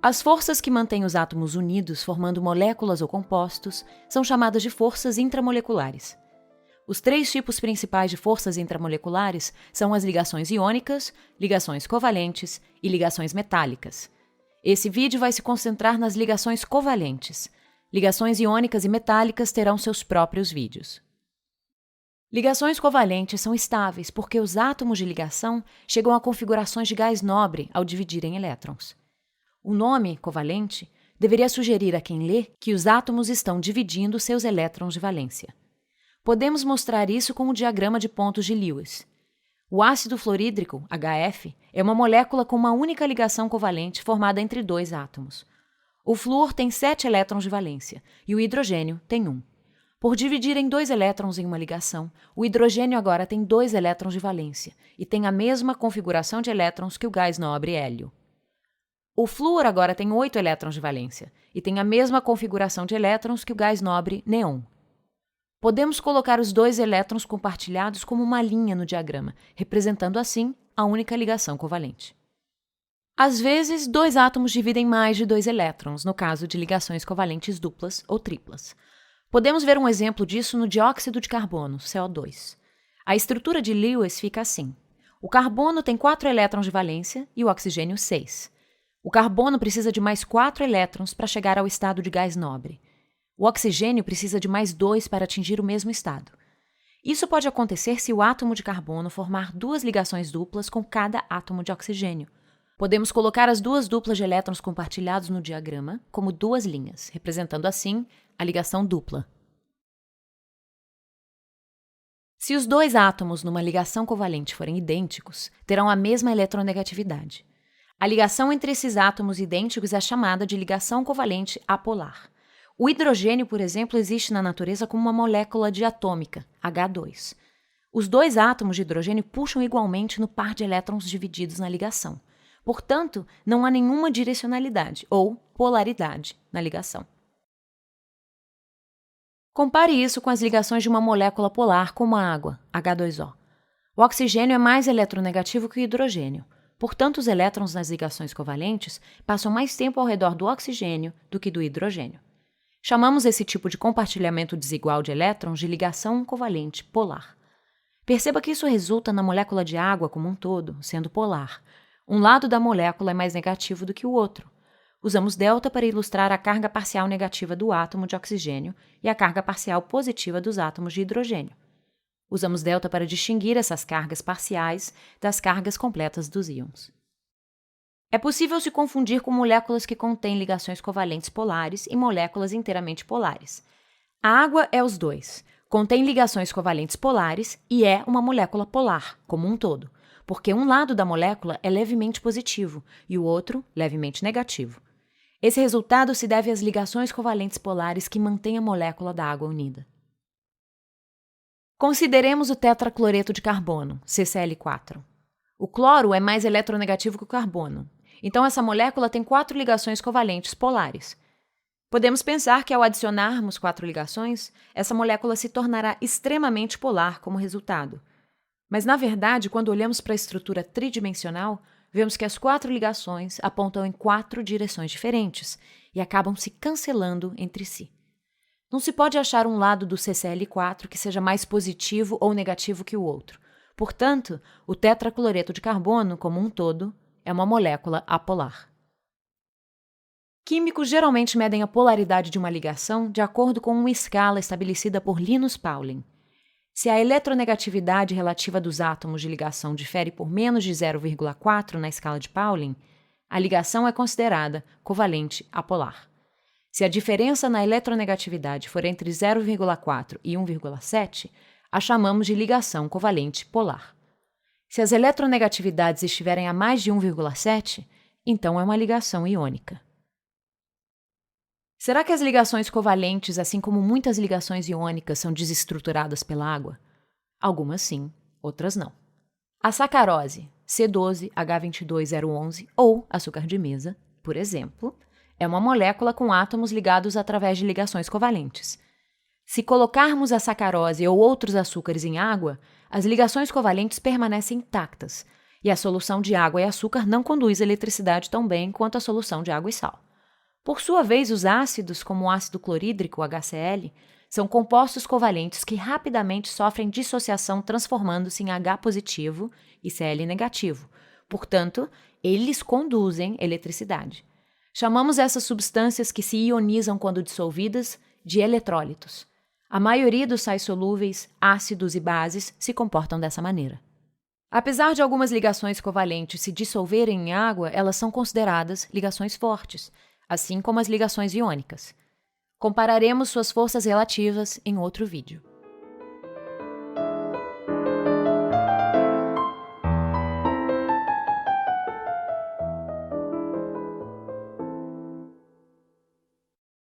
As forças que mantêm os átomos unidos formando moléculas ou compostos são chamadas de forças intramoleculares. Os 3 tipos principais de forças intramoleculares são as ligações iônicas, ligações covalentes e ligações metálicas. Esse vídeo vai se concentrar nas ligações covalentes. Ligações iônicas e metálicas terão seus próprios vídeos. Ligações covalentes são estáveis porque os átomos de ligação chegam a configurações de gás nobre ao dividirem elétrons. O nome, covalente, deveria sugerir a quem lê que os átomos estão dividindo seus elétrons de valência. Podemos mostrar isso com o diagrama de pontos de Lewis. O ácido fluorídrico, HF, é uma molécula com uma única ligação covalente formada entre 2 átomos. O flúor tem 7 elétrons de valência e o hidrogênio tem 1. Por dividirem 2 elétrons em uma ligação, o hidrogênio agora tem 2 elétrons de valência e tem a mesma configuração de elétrons que o gás nobre hélio. O flúor agora tem 8 elétrons de valência e tem a mesma configuração de elétrons que o gás nobre neon. Podemos colocar os 2 elétrons compartilhados como uma linha no diagrama, representando assim a única ligação covalente. Às vezes, 2 átomos dividem mais de 2 elétrons, no caso de ligações covalentes duplas ou triplas. Podemos ver um exemplo disso no dióxido de carbono, CO2. A estrutura de Lewis fica assim. O carbono tem 4 elétrons de valência e o oxigênio 6. O carbono precisa de mais 4 elétrons para chegar ao estado de gás nobre. O oxigênio precisa de mais 2 para atingir o mesmo estado. Isso pode acontecer se o átomo de carbono formar 2 ligações duplas com cada átomo de oxigênio. Podemos colocar as 2 duplas de elétrons compartilhados no diagrama como 2 linhas, representando assim a ligação dupla. Se os 2 átomos numa ligação covalente forem idênticos, terão a mesma eletronegatividade. A ligação entre esses átomos idênticos é chamada de ligação covalente apolar. O hidrogênio, por exemplo, existe na natureza como uma molécula diatômica, H2. Os 2 átomos de hidrogênio puxam igualmente no par de elétrons divididos na ligação. Portanto, não há nenhuma direcionalidade ou polaridade na ligação. Compare isso com as ligações de uma molécula polar como a água, H2O. O oxigênio é mais eletronegativo que o hidrogênio. Portanto, os elétrons nas ligações covalentes passam mais tempo ao redor do oxigênio do que do hidrogênio. Chamamos esse tipo de compartilhamento desigual de elétrons de ligação covalente polar. Perceba que isso resulta na molécula de água como um todo, sendo polar. Um lado da molécula é mais negativo do que o outro. Usamos delta para ilustrar a carga parcial negativa do átomo de oxigênio e a carga parcial positiva dos átomos de hidrogênio. Usamos delta para distinguir essas cargas parciais das cargas completas dos íons. É possível se confundir com moléculas que contêm ligações covalentes polares e moléculas inteiramente polares. A água é os 2, contém ligações covalentes polares e é uma molécula polar, como um todo, porque um lado da molécula é levemente positivo e o outro levemente negativo. Esse resultado se deve às ligações covalentes polares que mantêm a molécula da água unida. Consideremos o tetracloreto de carbono, CCl4. O cloro é mais eletronegativo que o carbono. Então, essa molécula tem 4 ligações covalentes polares. Podemos pensar que, ao adicionarmos 4 ligações, essa molécula se tornará extremamente polar como resultado. Mas, na verdade, quando olhamos para a estrutura tridimensional, vemos que as 4 ligações apontam em 4 direções diferentes e acabam se cancelando entre si. Não se pode achar um lado do CCl4 que seja mais positivo ou negativo que o outro. Portanto, o tetracloreto de carbono, como um todo, é uma molécula apolar. Químicos geralmente medem a polaridade de uma ligação de acordo com uma escala estabelecida por Linus Pauling. Se a eletronegatividade relativa dos átomos de ligação difere por menos de 0,4 na escala de Pauling, a ligação é considerada covalente apolar. Se a diferença na eletronegatividade for entre 0,4 e 1,7, a chamamos de ligação covalente polar. Se as eletronegatividades estiverem a mais de 1,7, então é uma ligação iônica. Será que as ligações covalentes, assim como muitas ligações iônicas, são desestruturadas pela água? Algumas sim, outras não. A sacarose, C12H22011, ou açúcar de mesa, por exemplo, é uma molécula com átomos ligados através de ligações covalentes. Se colocarmos a sacarose ou outros açúcares em água, as ligações covalentes permanecem intactas, E a solução de água e açúcar não conduz eletricidade tão bem quanto a solução de água e sal. Por sua vez, os ácidos, como o ácido clorídrico, HCl, são compostos covalentes que rapidamente sofrem dissociação transformando-se em H positivo e Cl negativo. Portanto, eles conduzem eletricidade. Chamamos essas substâncias que se ionizam quando dissolvidas de eletrólitos. A maioria dos sais solúveis, ácidos e bases se comportam dessa maneira. Apesar de algumas ligações covalentes se dissolverem em água, elas são consideradas ligações fortes, assim como as ligações iônicas. Compararemos suas forças relativas em outro vídeo.